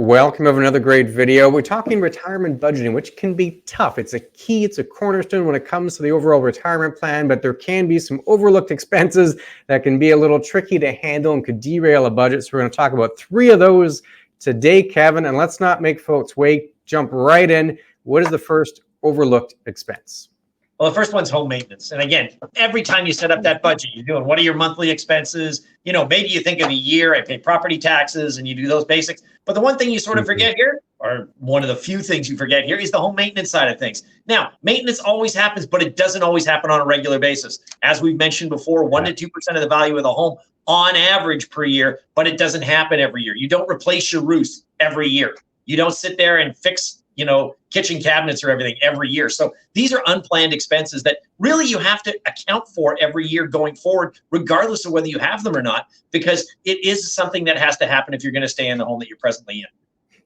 Welcome to another great video. We're talking retirement budgeting, which can be tough. It's a key, it's a cornerstone when it comes to the overall retirement plan, but there can be some overlooked expenses that can be a little tricky to handle and could derail a budget. So we're going to talk about 3 of those today, Kevin, and let's not make folks wait. Jump right in. What is the first overlooked expense? Well, the first one's home maintenance. And again, every time you set up that budget, you're doing, what are your monthly expenses? You know, maybe you think of a year, I pay property taxes, and you do those basics. But the one thing you sort of forget here, or one of the few things you forget here, is the home maintenance side of things. Now, maintenance always happens, but it doesn't always happen on a regular basis. As we've mentioned before, 1 to 2% of the value of the home on average per year, but it doesn't happen every year. You don't replace your roofs every year. You don't sit there and fix kitchen cabinets or everything every year. So these are unplanned expenses that really you have to account for every year going forward, regardless of whether you have them or not, because it is something that has to happen if you're going to stay in the home that you're presently in.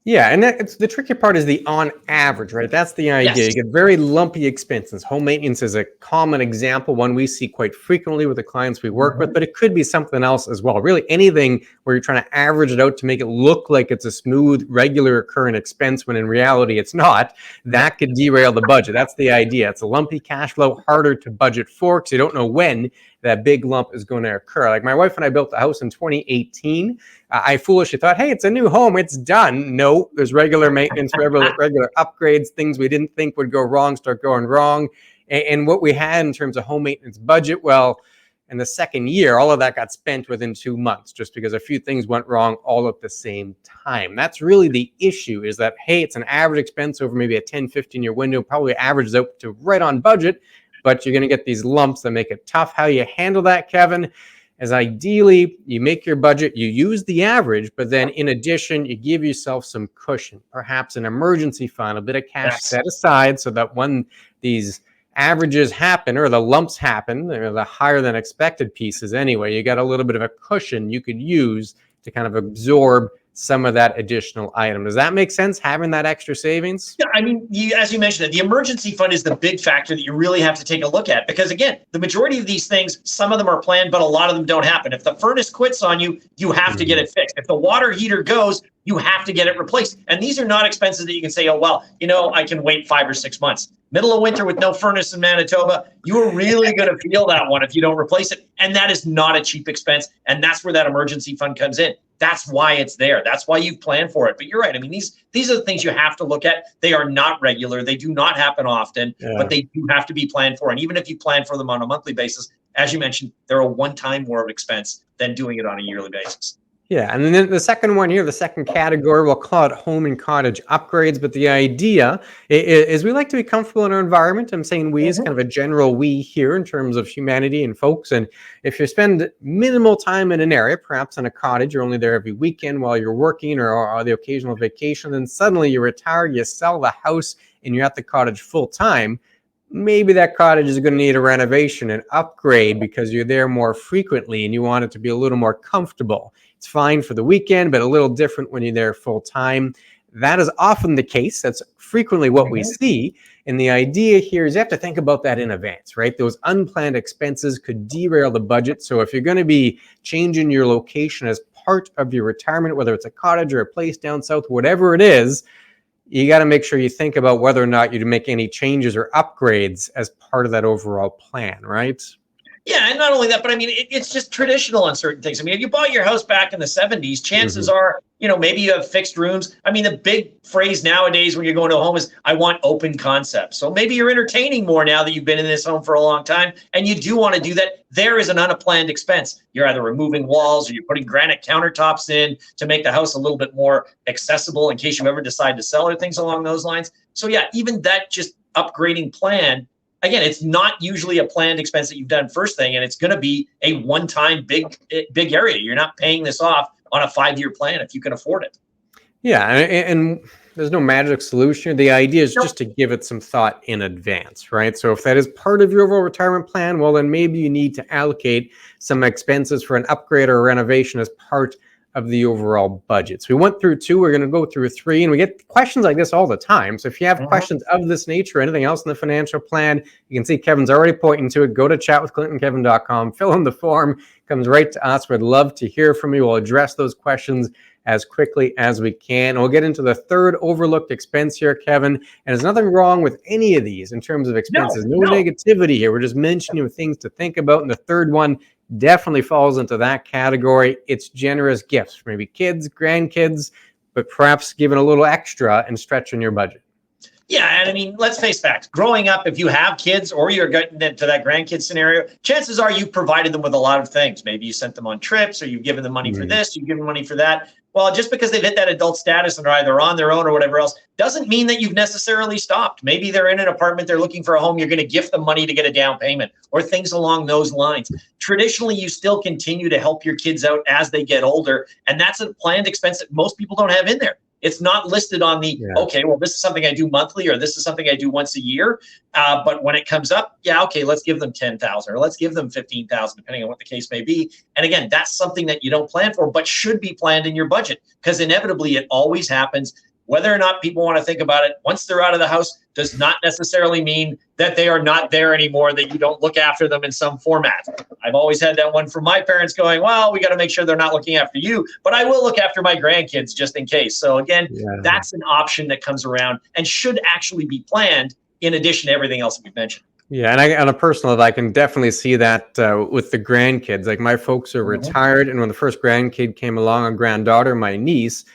Yeah, and it's the tricky part is the on average, right? That's the idea. Yes. You get very lumpy expenses. Home maintenance is a common example, one we see quite frequently with the clients we work with, but it could be something else as well. Really anything where you're trying to average it out to make it look like it's a smooth, regular occurring expense when in reality it's not, that could derail the budget. That's the idea. It's a lumpy cash flow, harder to budget for because you don't know when that big lump is going to occur. Like my wife and I built the house in 2018. I foolishly thought, hey, it's a new home, it's done. No, there's regular maintenance, regular upgrades, things we didn't think would go wrong start going wrong. And what we had in terms of home maintenance budget, well, in the second year, all of that got spent within 2 months just because a few things went wrong all at the same time. That's really the issue is that, hey, it's an average expense over maybe a 10, 15-year window, probably averages out to right on budget, but you're going to get these lumps that make it tough. How you handle that, Kevin, is ideally you make your budget, you use the average, but then in addition, you give yourself some cushion, perhaps an emergency fund, a bit of cash set aside so that when these averages happen or the lumps happen, or the higher than expected pieces anyway, you got a little bit of a cushion you could use to kind of absorb some of that additional item. Does that make sense, having that extra savings? Yeah, I mean, as you mentioned, the emergency fund is the big factor that you really have to take a look at because, again, the majority of these things, some of them are planned, but a lot of them don't happen. If the furnace quits on you, you have to get it fixed. If the water heater goes, you have to get it replaced. And these are not expenses that you can say, oh, well, I can wait 5 or 6 months. Middle of winter with no furnace in Manitoba, you are really going to feel that one if you don't replace it. And that is not a cheap expense. And that's where that emergency fund comes in. That's why it's there. That's why you plan for it. But you're right. I mean, these are the things you have to look at. They are not regular. They do not happen often, but they do have to be planned for. And even if you plan for them on a monthly basis, as you mentioned, they're a one-time more of expense than doing it on a yearly basis. Yeah, and then the second one here, the second category, we'll call it home and cottage upgrades. But the idea is we like to be comfortable in our environment. I'm saying we is kind of a general we here in terms of humanity and folks. And if you spend minimal time in an area, perhaps in a cottage, you're only there every weekend while you're working or the occasional vacation, then suddenly you retire, you sell the house, and you're at the cottage full time. Maybe that cottage is going to need a renovation and upgrade because you're there more frequently and you want it to be a little more comfortable. It's fine for the weekend, but a little different when you're there full time. That is often the case. That's frequently what we see. And the idea here is you have to think about that in advance, right? Those unplanned expenses could derail the budget. So if you're going to be changing your location as part of your retirement, whether it's a cottage or a place down south, whatever it is, you got to make sure you think about whether or not you make any changes or upgrades as part of that overall plan, right? Yeah, and not only that, but I mean, it's just traditional on certain things. I mean, if you bought your house back in the 70s, chances are, maybe you have fixed rooms. I mean, the big phrase nowadays when you're going to a home is, I want open concepts. So maybe you're entertaining more now that you've been in this home for a long time, and you do want to do that. There is an unplanned expense. You're either removing walls or you're putting granite countertops in to make the house a little bit more accessible in case you ever decide to sell or things along those lines. So yeah, even that just upgrading plan, again, it's not usually a planned expense that you've done first thing, and it's going to be a one-time big area. You're not paying this off on a 5-year plan if you can afford it. Yeah, and there's no magic solution. The idea is just to give it some thought in advance, right? So if that is part of your overall retirement plan, well, then maybe you need to allocate some expenses for an upgrade or a renovation as part of the overall budget. So we went through 2, we're going to go through 3, and we get questions like this all the time. So if you have questions of this nature or anything else in the financial plan, you can see Kevin's already pointing to it. Go to chatwithclintonkevin.com, fill in the form, comes right to us. We'd love to hear from you. We'll address those questions as quickly as we can. We'll get into the third overlooked expense here, Kevin. And there's nothing wrong with any of these in terms of expenses. No negativity here. We're just mentioning things to think about. And the third one definitely falls into that category. It's generous gifts for maybe kids, grandkids, but perhaps giving a little extra and stretching your budget. Yeah, and I mean, let's face facts. Growing up, if you have kids or you're getting into that grandkid scenario, chances are you provided them with a lot of things. Maybe you sent them on trips, or you've given them money for this, you've given money for that. Well, just because they've hit that adult status and are either on their own or whatever else, doesn't mean that you've necessarily stopped. Maybe they're in an apartment, they're looking for a home, you're going to gift them money to get a down payment or things along those lines. Traditionally, you still continue to help your kids out as they get older, and that's a planned expense that most people don't have in there. It's not listed on the, okay, well, this is something I do monthly or this is something I do once a year. But when it comes up, okay, let's give them 10,000 or let's give them 15,000, depending on what the case may be. And again, that's something that you don't plan for, but should be planned in your budget, because inevitably it always happens. Whether or not people want to think about it once they're out of the house does not necessarily mean that they are not there anymore, that you don't look after them in some format. I've always had that one from my parents going, well, we got to make sure they're not looking after you, but I will look after my grandkids just in case. So again, that's an option that comes around and should actually be planned in addition to everything else that we've mentioned. Yeah, and on a personal level, I can definitely see that with the grandkids. Like, my folks are retired, and when the first grandkid came along, a granddaughter, my niece,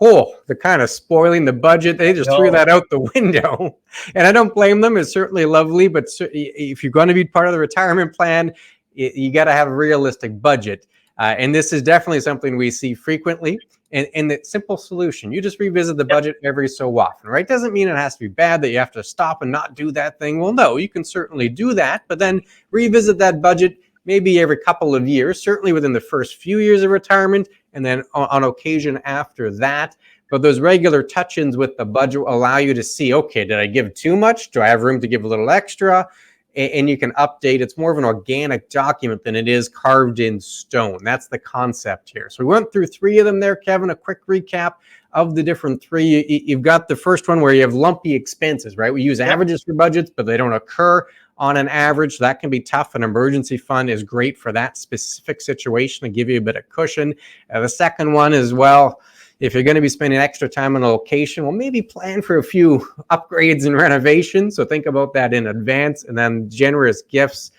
the kind of spoiling the budget, they just threw that out the window. And I don't blame them. It's certainly lovely, but if you're going to be part of the retirement plan, you got to have a realistic budget. And this is definitely something we see frequently. And the simple solution, you just revisit the budget every so often, right? Doesn't mean it has to be bad that you have to stop and not do that thing. Well, no, you can certainly do that, but then revisit that budget maybe every couple of years, certainly within the first few years of retirement, and then on occasion after that. But those regular touch-ins with the budget will allow you to see, okay, did I give too much? Do I have room to give a little extra? And you can update. It's more of an organic document than it is carved in stone. That's the concept here. So we went through three of them there, Kevin. A quick recap of the different three. You've got the first one where you have lumpy expenses, right? We use averages for budgets, but they don't occur on an average. That can be tough. An emergency fund is great for that specific situation to give you a bit of cushion. The second one is, well, if you're going to be spending extra time on a location, well, maybe plan for a few upgrades and renovations. So think about that in advance. And then generous gifts,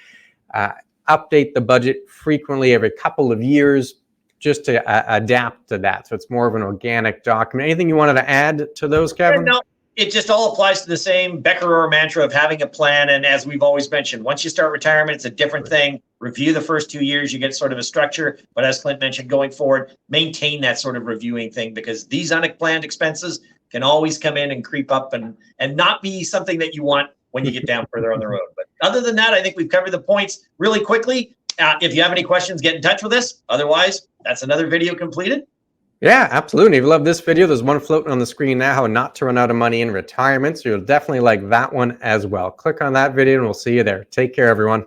update the budget frequently every couple of years just to adapt to that. So it's more of an organic document. Anything you wanted to add to those, Kevin? No, it just all applies to the same Becker or mantra of having a plan. And as we've always mentioned, once you start retirement, it's a different thing. Review the first 2 years, you get sort of a structure. But as Clint mentioned, going forward, maintain that sort of reviewing thing, because these unplanned expenses can always come in and creep up and not be something that you want when you get down further on the road. But other than that, I think we've covered the points really quickly. If you have any questions, get in touch with us. Otherwise, that's another video completed. Yeah, absolutely. If you love this video, there's one floating on the screen now, how not to run out of money in retirement. So you'll definitely like that one as well. Click on that video and we'll see you there. Take care, everyone.